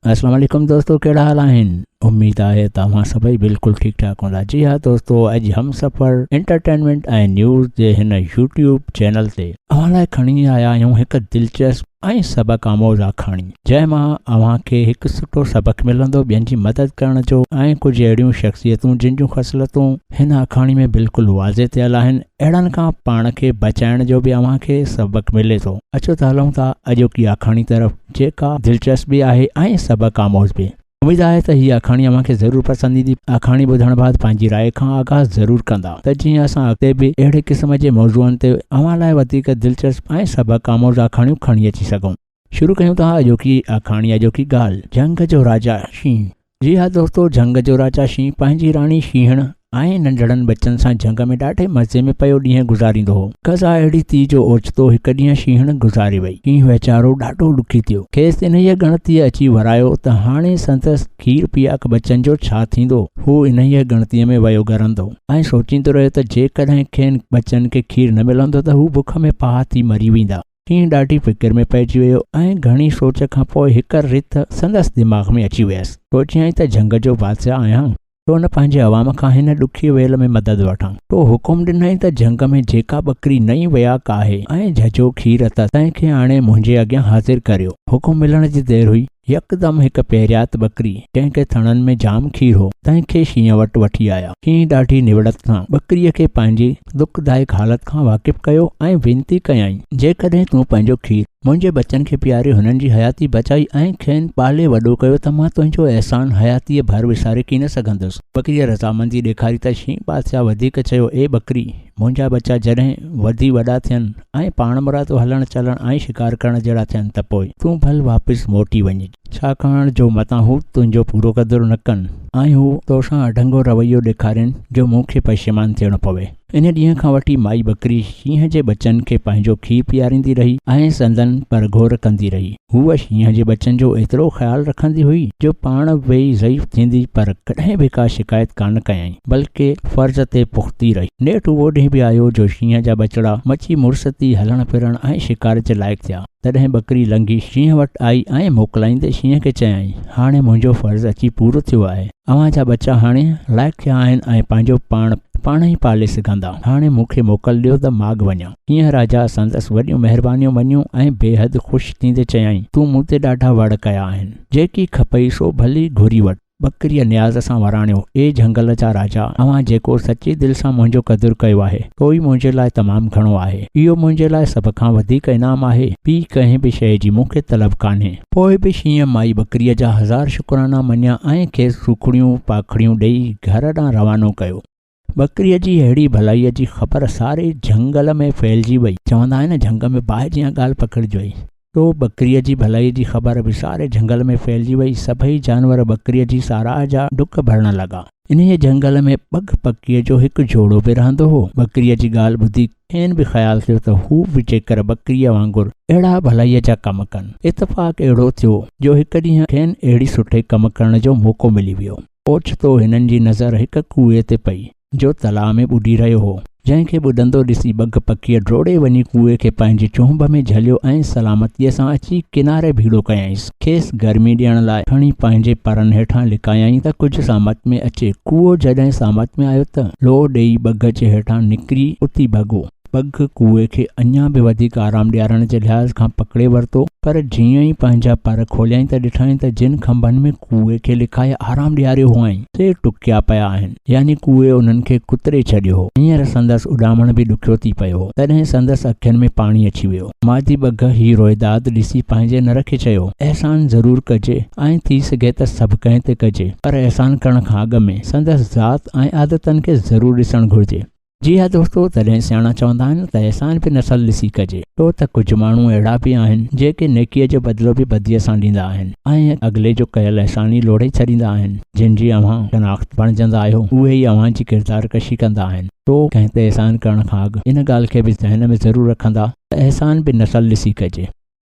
अस्सलाम वालेकुम दोस्तों, कहिड़ा हाल आहिनि। उम्मीद आहे तव्हां सभई बिल्कुलु ठीकु ठाक हूंदा। जी हा दोस्तों, अॼु हम सफ़र एंटरटेनमेंट ऐं न्यूज़ जे हिन यूट्यूब चैनल ते अव्हां लाइ खणी आया आहियूं हिकु दिलचस्प ऐं सबक़ आमोज़ आखाणी, जंहिं मां अव्हां खे हिकु सुठो सबक़ मिलंदो ॿियनि जी मदद करण जो ऐं कुझु अहिड़ियूं शख़्सियतूं जिन जूं ख़सलतूं हिन आखाणी में बिल्कुलु वाज़े थियल आहिनि, अहिड़नि खां पाण खे बचाइण जो बि अव्हां खे सबक़ मिले थो। अचो त हलूं था अॼोकी आखाणी तरफ़, जेका दिलचस्प बि आहे ऐं सबक़ आमोज़ बि। उम्मीद आहे त हीअ आखाणी अव्हां खे ज़रूरु पसंदि ईंदी। आखाणी ॿुधण बैदि पंहिंजी राय खां आगाज़ ज़रूरु कंदा त जीअं असां अॻिते बि अहिड़े क़िस्म जे मौज़ूअनि ते अव्हां लाइ वधीक दिलचस्प ऐं सबक़ आमोज़ आखाणियूं खणी अची सघूं। शुरू कयूं था अॼोकी आखाणी। अॼोकी ॻाल्हि, झंग जो राजा शींहुं। जी हा दोस्तों, झंग जो राजा शींहुं पंहिंजी राणी शींहण ऐं नंढड़नि बचनि सां झंग में ॾाढे मज़े में पियो ॾींहुं गुज़ारींदो हो। कज़ा अहिड़ी थी जो ओचितो हिकु ॾींहुं शींहण गुज़ारे वई। शींहुं वीचारो ॾाढो ॾुखी थियो। खेसि इन्हीअ ॻणतीअ अची वरायो त हाणे संदसि खीर पीआक बचनि जो छा थींदो। हू इन्हीअ ॻणतीअ में वियो घरंदो ऐं सोचींदो रहियो त जेकॾहिं खेनि बचनि खे खीर न मिलंदो त हू बुख में पाह थी मरी वेंदा। शींहुं ॾाढी फिकिर में पइजी वियो ऐं घणी सोच खां पोइ हिकु रिथ संदसि दिमाग़ में अची वियसि। सोचियईं त झंग जो बादशाह आहियां, तो न पंहिंजे अवाम खां हिन ॾुखी वेल में मदद वठां। तो हुकुम ॾिनई त झंग में जेका बकरी नई वयाक आहे ऐं झझो खीर अथसि, तंहिंखे हाणे मुंहिंजे अॻियां हाज़िर करियो। हुकुम मिलण जी देरि हुई, यकदमि हिकु पहिरियात बकरी, जंहिंखे थणनि में जाम खीर हो, तंहिंखे शींहं वटि वठी आया। शींहं ॾाढी निवड़त सां बकरीअ खे पंहिंजी दुखदायक हालत खां वाक़िफ़ कयो ऐं वेनती कयईं, जेकॾहिं तूं पंहिंजो खीर मुंहिंजे बचनि खे पीआरे हुननि जी हयाती बचाई ऐं खेनि पाले वॾो कयो त मां तुंहिंजो अहसान हयातीअ भर विसारे की न सघंदुसि। बकरीअ रज़ामंदी ॾेखारी त शींहुं बादशाह वधीक चयो, ए बकरी, मुंहिंजा बच्चा जॾहिं वधी वॾा थियनि ऐं पाण मुरादो हलण चलण ऐं शिकार करण जहिड़ा थियनि त पोइ तूं भल वापसि मोटी वञ, छाकाणि जो मतां हू तुंहिंजो पूरो क़दुरु न कनि ऐं हू तोसां अढंगो रवैयो ॾेखारनि जो मूंखे पशेमान थियणो पवे। इन ॾींहं खां वठी माई बकरी शींहं जे बचनि खे पंहिंजो खीर पीआरींदी रही ऐं संदन परघोर कंदी रही। हूअ शींहं जे बचनि जो एतिरो ख़्यालु रखंदी हुई जो पाण वेई ज़ईफ़ थींदी, पर कॾहिं बि का शिकायत कान कयईं, बल्कि फ़र्ज़ ते पुख़्ती रही। नेठि उहो ॾींहुं बि आयो जो शींहं जा बचड़ा मची मुड़सती हलण फिरण ऐं शिकार जे लाइक़ु थिया। तॾहिं बकरी लंघी शींहं वटि आई ऐं मोकिलाईंदे शींहं खे चयईं, हाणे मुंहिंजो फ़र्ज़ु अची पूरो थियो आहे। अव्हां जा बच्चा हाणे लाइक़ु थिया आहिनि ऐं पंहिंजो पाण ई पाले सघंदा। हाणे मूंखे मोकल ॾियो त माॻ वञा। शींहं राजा संदसि वॾियूं महिरबानियूं मञियूं ऐं बेहद ख़ुशि थींदे चयईं, तूं मूं ते ॾाढा वड़ कया आहिनि, जेकी खपई सो भली घुरी वठि। बकरीअ न्याज़ सां वराणियो, ए झंगल जा राजा, अव्हां जेको सची दिलि सां मुंहिंजो क़दुरु कयो आहे, तो ई मुंहिंजे लाइ तमामु घणो आहे। इहो मुंहिंजे लाइ सभ खां वधीक इनाम आहे। ॿी कंहिं बि शइ जी मूंखे तलब कान्हे। पोइ बि शींहं माई बकरीअ जा हज़ार शुक्राना मञिया ऐं खेसि सूखड़ियूं पाखड़ियूं ॾेई घर ॾांहुं रवानो कयो। बकरीअ जी अहिड़ी भलाईअ जी ख़बर सारे झंगल में फैलिजी वई। चवंदा आहिनि झंग में बाहि जीअं ॻाल्हि पकड़िजी वई, तो बकरीअ जी भलाई जी ख़बर बि सारे झंगल में फैलिजी वई। सभई जानवर बकरीअ जी साराह जा डुक भरण लॻा। इन्हीअ झंगल में पग पकीअ जो हिकु जोड़ो बि रहंदो हो। बकरीअ जी ॻाल्हि ॿुधी खेनि बि ख़्यालु थियो त हू बि जेकर बकरीअ वांगुरु अहिड़ा भलाईअ जा कम कनि। इतफ़ाक़ अहिड़ो थियो जो हिकु ॾींहुं खेनि अहिड़ी सुठे कम करण जो मौक़ो मिली वियो। ओचितो हिननि जी नज़र हिकु कुएं ते पई जो तलाउ में ॿुॾी रहियो हो, जंहिंखे ॿुॾंदो ॾिसी बग पकीअ ड्रोड़े वञी कुएं खे पंहिंजी चुंभ में झलियो ऐं सलामतीअ सां अची किनारे बीड़ो कयईंसि। खेसि गर्मी ॾियण लाइ खणी पंहिंजे परनि हेठां लिकायईं त कुझु सामत में अचे। कूओ जॾहिं सामत में आयो त लोह ॾेई बग जे हेठां निकिरी उथी भॻो। बग कुएं खे अञा बि वधीक आराम ॾियारण जे लिहाज़ खां पकिड़े वरितो, पर जीअं ई पंहिंजा पर खोलियईं त ॾिठईं त जिन खंभनि में कुएं खे लिकाए आराम ॾियारियो हुअईं से टुकिया पिया आहिनि, यानी कुएं उन्हनि खे कुतरे छॾियो हो। हींअर संदसि उॾामण बि ॾुखियो थी पियो हो। तॾहिं संदसि अखियुनि में पाणी अची वियो। मादी बग ही रोइदाद ॾिसी पंहिंजे नर खे चयो, अहसान ज़रूरु कजे ऐं थी सघे त सभु कंहिं ते कजे, पर अहसान करण खां अॻु में संदसि ज़ात ऐं आदतनि खे ज़रूरु ॾिसणु घुरिजे। जी हा दोस्तों, तॾहिं सियाणा चवंदा आहिनि त अहसान बि नसल ॾिसी कजे। छो त कुझु माण्हू अहिड़ा बि आहिनि जेके नेकीअ जो बदिलो बि बदीअ सां ॾींदा आहिनि ऐं अॻिले जो कयल अहसानी लोड़े छॾींदा आहिनि। जिन जी अव्हां शनाख़्त बणिजंदा आहियो, उहे ई अव्हां जी किरदार कशी कंदा आहिनि। तो कंहिं ते अहसान करण खां अॻु इन ॻाल्हि खे बि ज़हन में ज़रूरु रखंदा त अहसान बि नसल ॾिसी कजे।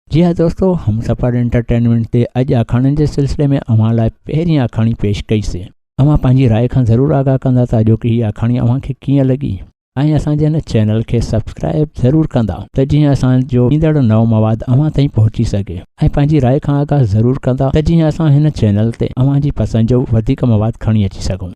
जी हा दोस्तों, हम सफ़र एंटरटेनमेंट ते अॼु आखाणियुनि जे सिलसिले में अव्हां लाइ पहिरीं आखाणी पेश कईसीं। अव्हां पंहिंजी राय खां ज़रूरु आगाह कंदा त अॼोकी हीअ आखाणी अव्हां खे कीअं लॻी ऐं असांजे हिन चैनल खे सब्सक्राइब ज़रूरु कंदा त जीअं असांजो ईंदड़ नओं मवाद अव्हां ताईं पहुची सघे, ऐं पंहिंजी राय खां आगाह ज़रूरु कंदा त जीअं असां हिन चैनल ते अव्हां जी पसंदि जो वधीक मवाद खणी अची सघूं।